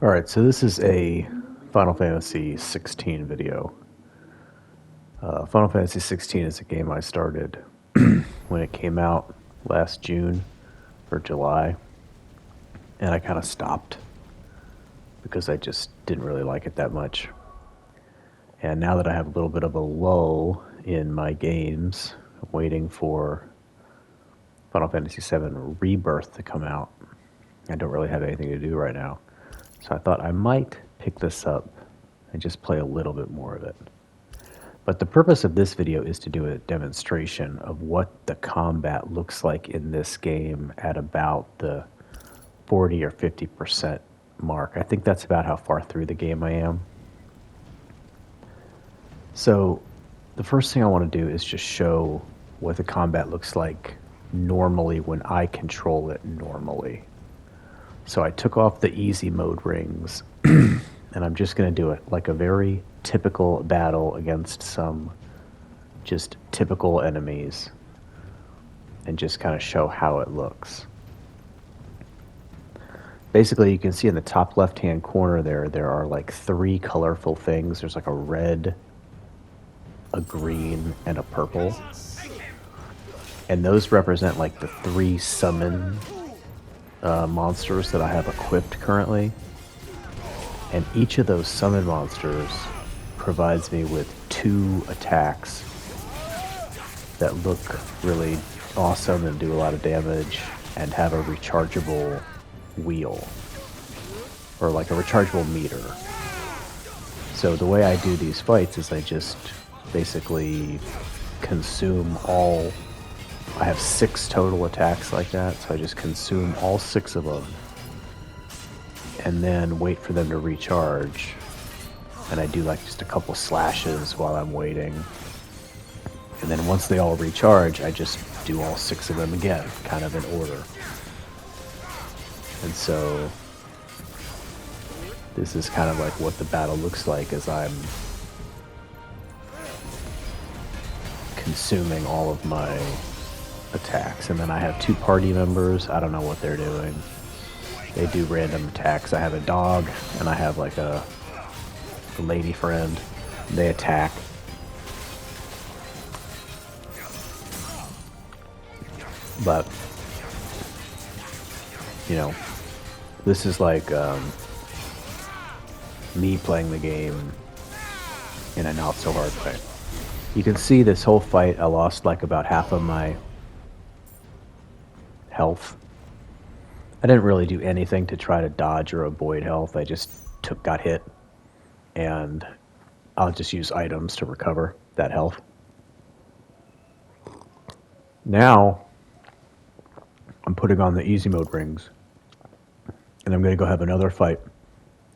Alright, so this is a Final Fantasy 16 video. Final Fantasy 16 is a game I started when it came out last June or July, and I kind of stopped because I just didn't really like it that much. And now that I have a little bit of a lull in my games, I'm waiting for Final Fantasy 7 Rebirth to come out. I don't really have anything to do right now. So I thought I might pick this up and just play a little bit more of it. But the purpose of this video is to do a demonstration of what the combat looks like in this game at about the 40 or 50% mark. I think that's about how far through the game I am. So the first thing I want to do is just show what the combat looks like normally when I control it normally. So I took off the easy mode rings, and I'm just going to do it like a very typical battle against some just typical enemies, and just kind of show how it looks. Basically, you can see in the top left-hand corner there are like three colorful things. There's like a red, a green, and a purple. And those represent like the three summon monsters that I have equipped currently, and each of those summon monsters provides me with 2 attacks that look really awesome and do a lot of damage and have a rechargeable wheel, or like a rechargeable meter. So the way I do these fights is I just basically consume all. I have 6 total attacks like that, so I just consume all 6 of them and then wait for them to recharge. And I do like just a couple slashes while I'm waiting. And then once they all recharge, I just do all 6 of them again, kind of in order. And so this is kind of like what the battle looks like as I'm consuming all of my attacks. And then I have 2 party members. I don't know what they're doing. They do random attacks. I have a dog and I have like a lady friend. They attack. But you know, this is like me playing the game in a not so hard way. You can see this whole fight I lost like about half of my health. I didn't really do anything to try to dodge or avoid health. I just got hit, and I'll just use items to recover that health. Now I'm putting on the easy mode rings, and I'm going to go have another fight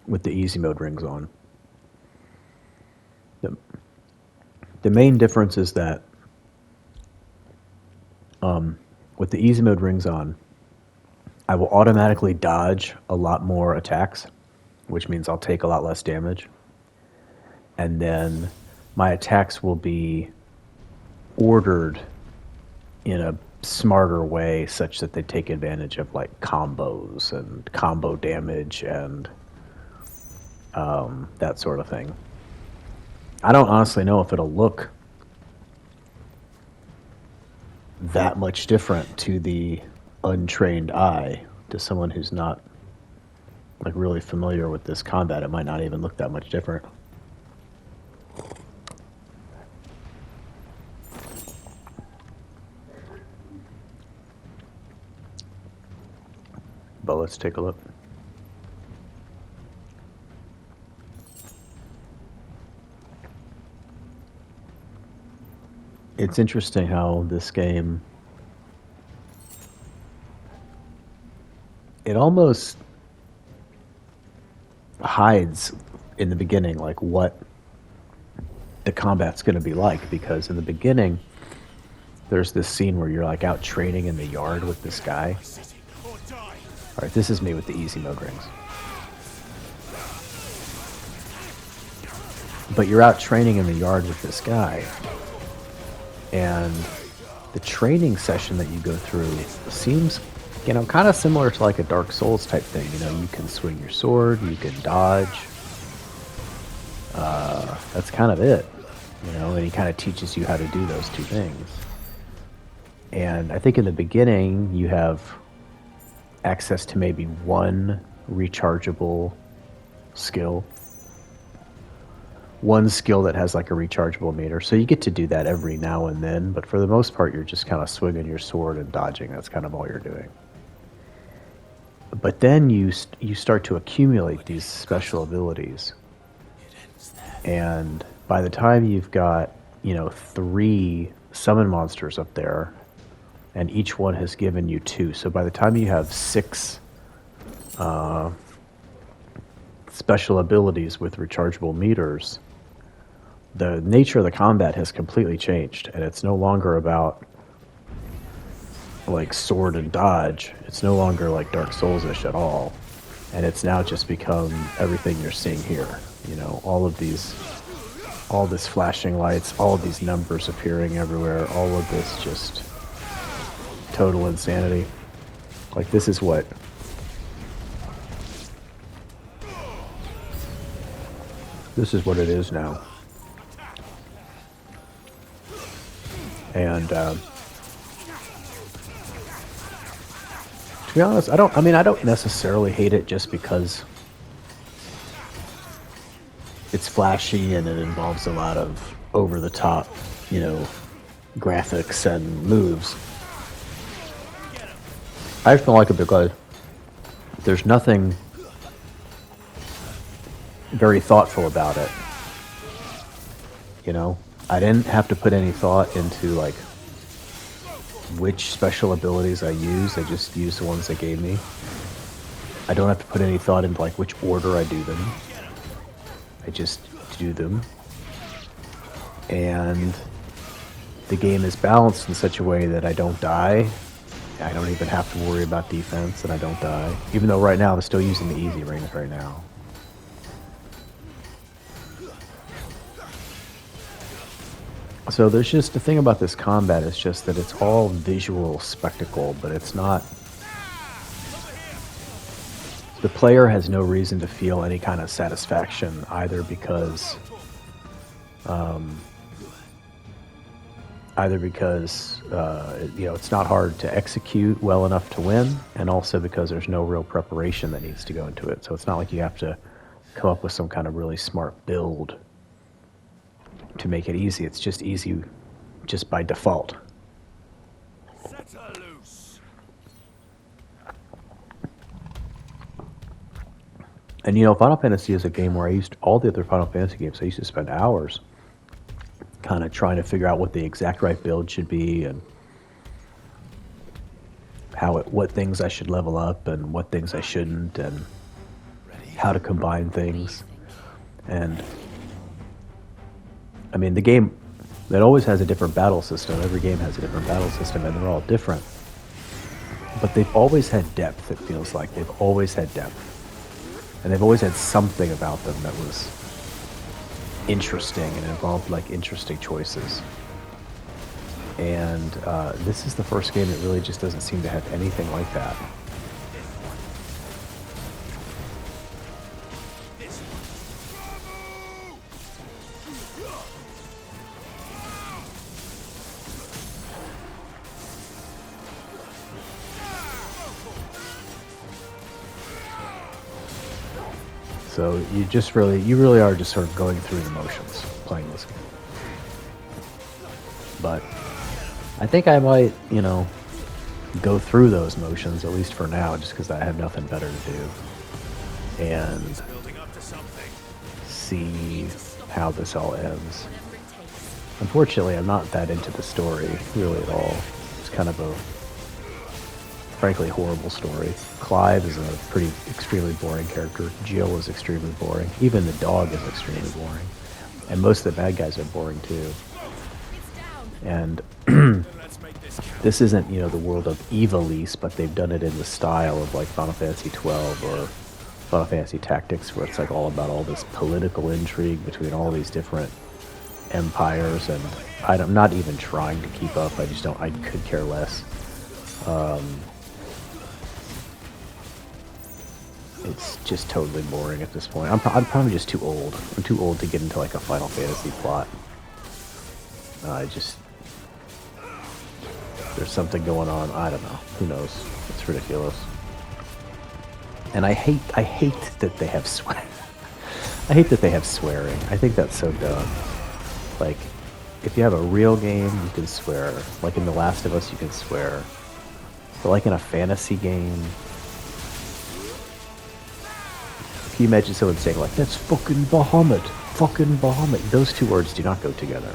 with the easy mode rings on. The main difference is that with the easy mode rings on, I will automatically dodge a lot more attacks, which means I'll take a lot less damage. And then my attacks will be ordered in a smarter way such that they take advantage of like combos and combo damage and that sort of thing. I don't honestly know if it'll look that much different to the untrained eye. To someone who's not like really familiar with this combat, it might not even look that much different. But let's take a look. It's interesting how this game, it almost hides in the beginning like what the combat's going to be like, because in the beginning there's this scene where you're like out training in the yard with this guy. Alright, this is me with the easy mode rings. But you're out training in the yard with this guy, and the training session that you go through seems You know, kind of similar to like a Dark Souls type thing. You know, you can swing your sword, you can dodge. That's kind of it. You know, and he kind of teaches you how to do those two things. And I think in the beginning, you have access to maybe one rechargeable skill. One skill that has like a rechargeable meter. So you get to do that every now and then, but for the most part, you're just kind of swinging your sword and dodging. That's kind of all you're doing. But then you start to accumulate these special abilities. And by the time you've got, you know, 3 summon monsters up there, and each one has given you 2. So by the time you have 6 special abilities with rechargeable meters, the nature of the combat has completely changed, and it's no longer about like sword and dodge. It's no longer like Dark Souls-ish at all, and it's now just become everything you're seeing here. You know, all this flashing lights, all of these numbers appearing everywhere, all of this just total insanity. Like, this is what it is now. And to be honest, I don't necessarily hate it just because it's flashy and it involves a lot of over-the-top, you know, graphics and moves. I just don't like it because there's nothing very thoughtful about it. You know, I didn't have to put any thought into like which special abilities I use. I just use the ones they gave me. I don't have to put any thought into like which order I do them. I just do them. And the game is balanced in such a way that I don't die. I don't even have to worry about defense, and I don't die. Even though right now I'm still using the easy rings right now. So there's just the thing about this combat is just that it's all visual spectacle, but it's not. The player has no reason to feel any kind of satisfaction, either because you know, it's not hard to execute well enough to win, and also because there's no real preparation that needs to go into it. So it's not like you have to come up with some kind of really smart build to make it easy. It's just easy just by default. And you know, Final Fantasy is a game where all the other Final Fantasy games, I used to spend hours kind of trying to figure out what the exact right build should be, and what things I should level up and what things I shouldn't, and how to combine things. And I mean, the game, it always has a different battle system. Every game has a different battle system, and they're all different. But they've always had depth, it feels like. They've always had depth. And they've always had something about them that was interesting and involved like interesting choices. And this is the first game that really just doesn't seem to have anything like that. So you really are just sort of going through the motions playing this game. But I think I might, you know, go through those motions, at least for now, just because I have nothing better to do. And see how this all ends. Unfortunately, I'm not that into the story, really, at all. It's kind of a frankly horrible story. Clive is a extremely boring character. Jill is extremely boring. Even the dog is extremely boring. And most of the bad guys are boring too. And this isn't, you know, the world of Ivalice, but they've done it in the style of like Final Fantasy 12 or Final Fantasy Tactics, where it's like all about all this political intrigue between all these different empires, and I'm not even trying to keep up. I could care less. It's just totally boring at this point. I'm probably just too old. I'm too old to get into like a Final Fantasy plot. There's something going on. I don't know. Who knows? It's ridiculous. And I hate that they have swear. I hate that they have swearing. I think that's so dumb. Like, if you have a real game, you can swear. Like in The Last of Us, you can swear. But like in a fantasy game, can you imagine someone saying like, "That's fucking Bahamut, fucking Bahamut"? Those two words do not go together.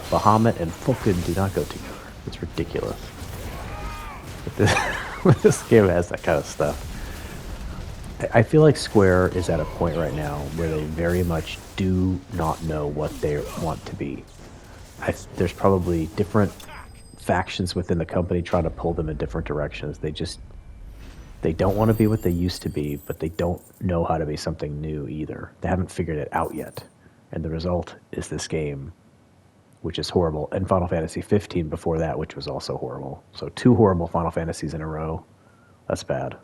Bahamut and fucking do not go together. It's ridiculous. But this game has that kind of stuff. I feel like Square is at a point right now where they very much do not know what they want to be. There's probably different factions within the company trying to pull them in different directions. They don't want to be what they used to be, but they don't know how to be something new either. They haven't figured it out yet. And the result is this game, which is horrible, and Final Fantasy 15 before that, which was also horrible. So 2 horrible Final Fantasies in a row. That's bad.